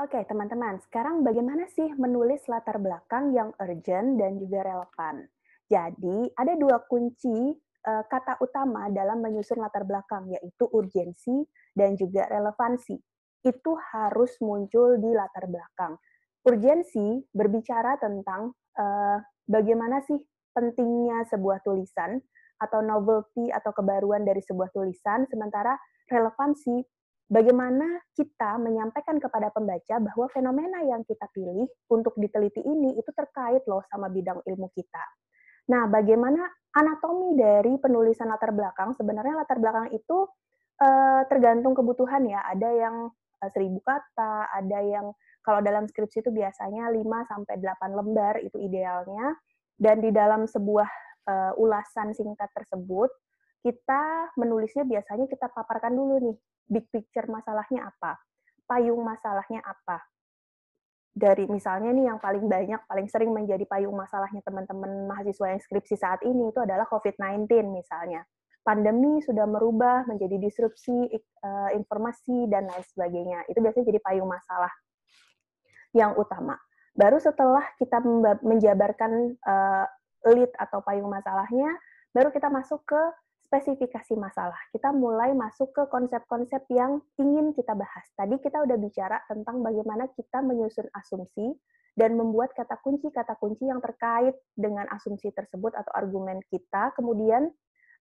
Oke, teman-teman, sekarang bagaimana sih menulis latar belakang yang urgent dan juga relevan? Jadi, ada dua kunci kata utama dalam menyusun latar belakang, yaitu urgensi dan juga relevansi. Itu harus muncul di latar belakang. Urgensi berbicara tentang bagaimana sih pentingnya sebuah tulisan atau novelty atau kebaruan dari sebuah tulisan, sementara relevansi bagaimana kita menyampaikan kepada pembaca bahwa fenomena yang kita pilih untuk diteliti ini itu terkait loh sama bidang ilmu kita. Nah, bagaimana anatomi dari penulisan latar belakang? Sebenarnya latar belakang itu tergantung kebutuhan ya. Ada yang 1.000 kata, ada yang kalau dalam skripsi itu biasanya 5 sampai 8 lembar itu idealnya. Dan di dalam sebuah ulasan singkat tersebut, kita menulisnya biasanya kita paparkan dulu nih, big picture masalahnya apa, payung masalahnya apa. Dari misalnya nih yang paling banyak, paling sering menjadi payung masalahnya teman-teman mahasiswa yang skripsi saat ini itu adalah COVID-19 misalnya. Pandemi sudah merubah menjadi disrupsi informasi dan lain sebagainya. Itu biasanya jadi payung masalah yang utama. Baru setelah kita menjabarkan lead atau payung masalahnya, baru kita masuk ke spesifikasi masalah. Kita mulai masuk ke konsep-konsep yang ingin kita bahas. Tadi kita udah bicara tentang bagaimana kita menyusun asumsi dan membuat kata kunci yang terkait dengan asumsi tersebut atau argumen kita. Kemudian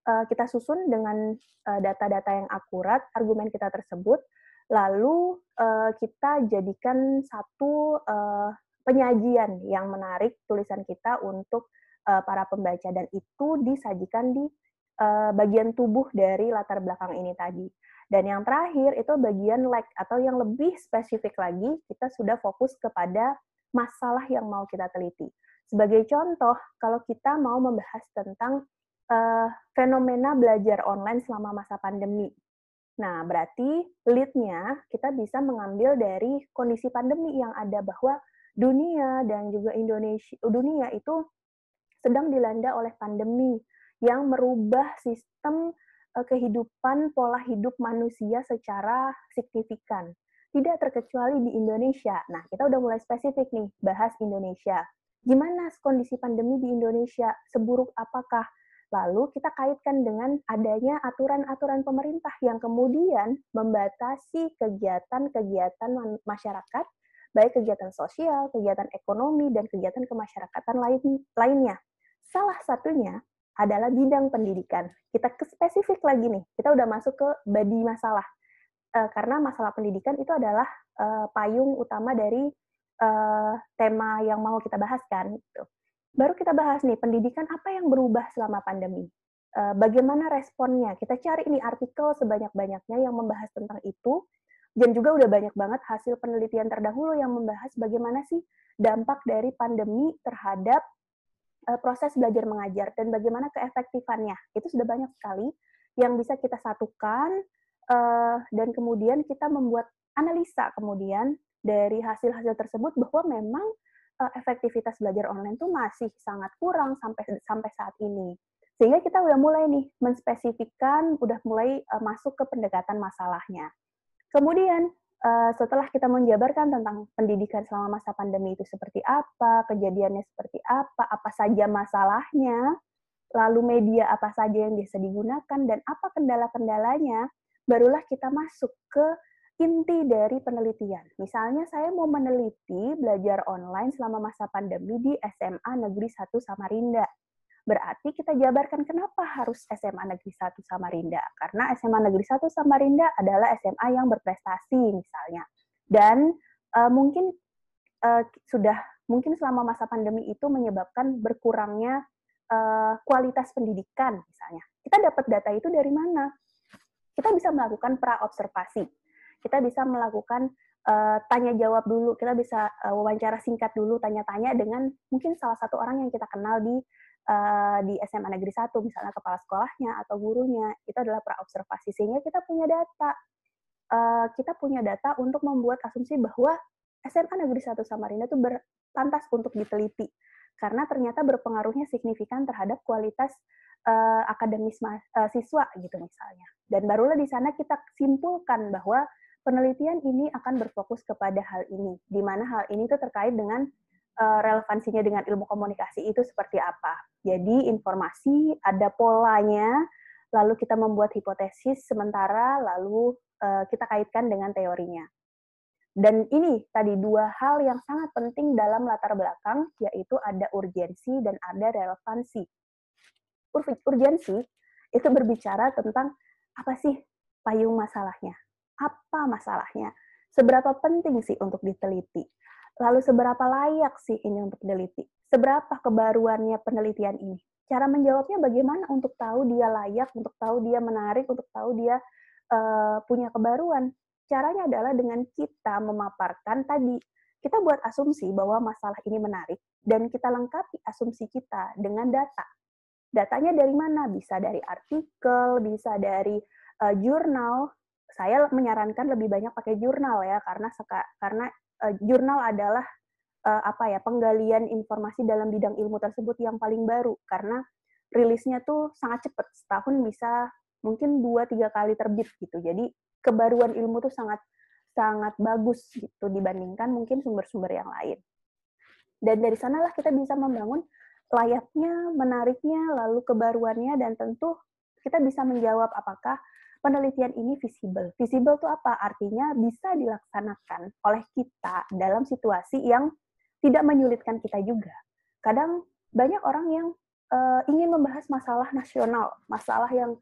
kita susun dengan data-data yang akurat argumen kita tersebut, lalu kita jadikan satu penyajian yang menarik tulisan kita untuk para pembaca dan itu disajikan di bagian tubuh dari latar belakang ini tadi. Dan yang terakhir itu bagian like atau yang lebih spesifik lagi, kita sudah fokus kepada masalah yang mau kita teliti. Sebagai contoh, kalau kita mau membahas tentang fenomena belajar online selama masa pandemi. Nah, berarti lead-nya kita bisa mengambil dari kondisi pandemi yang ada bahwa dunia dan juga dunia itu sedang dilanda oleh pandemi yang merubah sistem kehidupan pola hidup manusia secara signifikan. Tidak terkecuali di Indonesia. Nah, kita udah mulai spesifik nih bahas Indonesia. Gimana kondisi pandemi di Indonesia? Seburuk apakah? Lalu kita kaitkan dengan adanya aturan-aturan pemerintah yang kemudian membatasi kegiatan-kegiatan masyarakat, baik kegiatan sosial, kegiatan ekonomi, dan kegiatan kemasyarakatan lainnya. Salah satunya adalah bidang pendidikan. Kita ke spesifik lagi nih, kita udah masuk ke body masalah. Karena masalah pendidikan itu adalah payung utama dari tema yang mau kita bahas kan. Gitu. Baru kita bahas nih, pendidikan apa yang berubah selama pandemi? Bagaimana responnya? Kita cari ini artikel sebanyak-banyaknya yang membahas tentang itu, dan juga udah banyak banget hasil penelitian terdahulu yang membahas bagaimana sih dampak dari pandemi terhadap proses belajar mengajar dan bagaimana keefektifannya. Itu sudah banyak sekali yang bisa kita satukan dan kemudian kita membuat analisa kemudian dari hasil-hasil tersebut bahwa memang efektivitas belajar online itu masih sangat kurang sampai sampai saat ini. Sehingga kita udah mulai nih menspesifikkan, udah mulai masuk ke pendekatan masalahnya. Kemudian, setelah kita menjabarkan tentang pendidikan selama masa pandemi itu seperti apa, kejadiannya seperti apa saja masalahnya, lalu media apa saja yang bisa digunakan, dan apa kendala-kendalanya, barulah kita masuk ke inti dari penelitian. Misalnya saya mau meneliti belajar online selama masa pandemi di SMA Negeri 1 Samarinda. Berarti kita jabarkan kenapa harus SMA Negeri 1 Samarinda. Karena SMA Negeri 1 Samarinda adalah SMA yang berprestasi misalnya. Dan mungkin mungkin selama masa pandemi itu menyebabkan berkurangnya kualitas pendidikan misalnya. Kita dapat data itu dari mana? Kita bisa melakukan pra-observasi. Kita bisa melakukan tanya jawab dulu. Kita bisa wawancara singkat dulu, tanya-tanya dengan mungkin salah satu orang yang kita kenal di SMA Negeri 1, misalnya kepala sekolahnya atau gurunya, itu adalah pra-observasi. Sehingga kita punya data. Kita punya data untuk membuat asumsi bahwa SMA Negeri 1 Samarinda itu pantas untuk diteliti. Karena ternyata berpengaruhnya signifikan terhadap kualitas akademis siswa gitu misalnya. Dan barulah di sana kita simpulkan bahwa penelitian ini akan berfokus kepada hal ini, di mana hal ini tuh terkait dengan relevansinya dengan ilmu komunikasi itu seperti apa. Jadi informasi ada polanya, lalu kita membuat hipotesis sementara, lalu kita kaitkan dengan teorinya. Dan ini tadi dua hal yang sangat penting dalam latar belakang, yaitu ada urgensi dan ada relevansi. Urgensi itu berbicara tentang apa sih payung masalahnya, apa masalahnya, seberapa penting sih untuk diteliti, lalu seberapa layak sih ini untuk diteliti, seberapa kebaruannya penelitian ini. Cara menjawabnya bagaimana untuk tahu dia layak, untuk tahu dia menarik, untuk tahu dia punya kebaruan. Caranya adalah dengan kita memaparkan tadi, kita buat asumsi bahwa masalah ini menarik, dan kita lengkapi asumsi kita dengan data. Datanya dari mana? Bisa dari artikel, bisa dari jurnal. Saya menyarankan lebih banyak pakai jurnal ya, karena jurnal adalah penggalian informasi dalam bidang ilmu tersebut yang paling baru, karena rilisnya tuh sangat cepat, setahun bisa mungkin 2-3 kali terbit gitu. Jadi kebaruan ilmu tuh sangat sangat bagus gitu dibandingkan mungkin sumber-sumber yang lain. Dan dari sanalah kita bisa membangun layaknya, menariknya, lalu kebaruannya, dan tentu kita bisa menjawab apakah penelitian ini visible. Visible itu apa? Artinya bisa dilaksanakan oleh kita dalam situasi yang tidak menyulitkan kita juga. Kadang banyak orang yang ingin membahas masalah nasional, masalah yang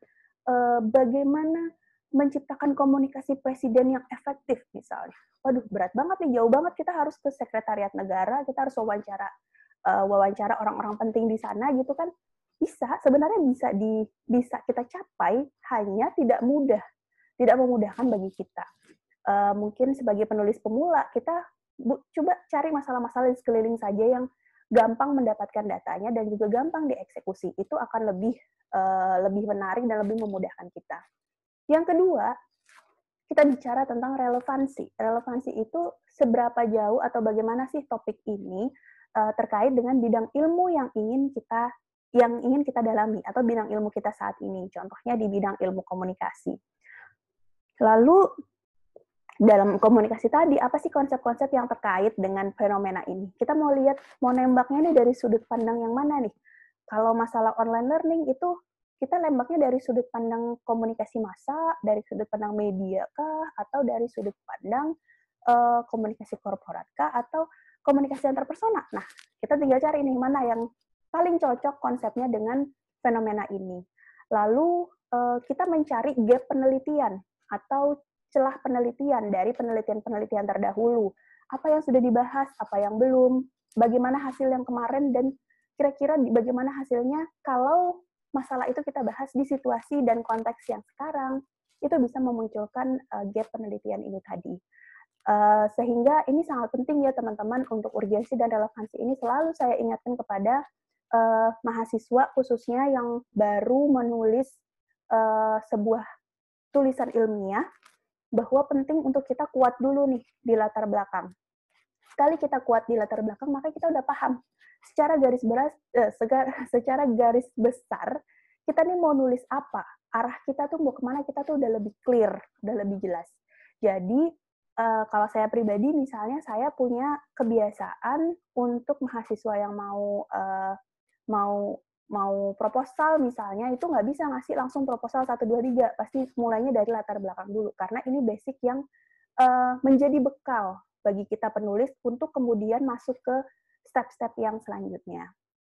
bagaimana menciptakan komunikasi presiden yang efektif misalnya. Waduh, berat banget nih, jauh banget, kita harus ke sekretariat negara, kita harus wawancara orang-orang penting di sana gitu kan. Sebenarnya bisa kita capai, hanya tidak memudahkan bagi kita. Mungkin sebagai penulis pemula, kita coba cari masalah-masalah di sekeliling saja yang gampang mendapatkan datanya dan juga gampang dieksekusi. Itu akan lebih menarik dan lebih memudahkan kita. Yang kedua, kita bicara tentang relevansi. Relevansi itu seberapa jauh atau bagaimana sih topik ini terkait dengan bidang ilmu yang ingin kita dalami atau bidang ilmu kita saat ini. Contohnya di bidang ilmu komunikasi. Lalu dalam komunikasi tadi, apa sih konsep-konsep yang terkait dengan fenomena ini? Kita mau nembaknya nih dari sudut pandang yang mana nih? Kalau masalah online learning itu kita nembaknya dari sudut pandang komunikasi massa, dari sudut pandang media kah, atau dari sudut pandang komunikasi korporat kah, atau komunikasi antar persona. Nah, kita tinggal cari nih mana yang paling cocok konsepnya dengan fenomena ini. Lalu kita mencari gap penelitian atau celah penelitian dari penelitian-penelitian terdahulu. Apa yang sudah dibahas, apa yang belum, bagaimana hasil yang kemarin, dan kira-kira bagaimana hasilnya kalau masalah itu kita bahas di situasi dan konteks yang sekarang. Itu bisa memunculkan gap penelitian ini tadi. Sehingga ini sangat penting ya teman-teman, untuk urgensi dan relevansi ini selalu saya ingatkan kepada mahasiswa khususnya yang baru menulis sebuah tulisan ilmiah, bahwa penting untuk kita kuat dulu nih di latar belakang. Sekali kita kuat di latar belakang, maka kita udah paham secara garis besar kita nih mau nulis apa, arah kita tuh mau kemana, kita tuh udah lebih clear, udah lebih jelas. Jadi kalau saya pribadi misalnya, saya punya kebiasaan untuk mahasiswa yang mau proposal misalnya, itu nggak bisa ngasih langsung proposal 1, 2, 3. Pasti mulainya dari latar belakang dulu. Karena ini basic yang menjadi bekal bagi kita penulis untuk kemudian masuk ke step-step yang selanjutnya.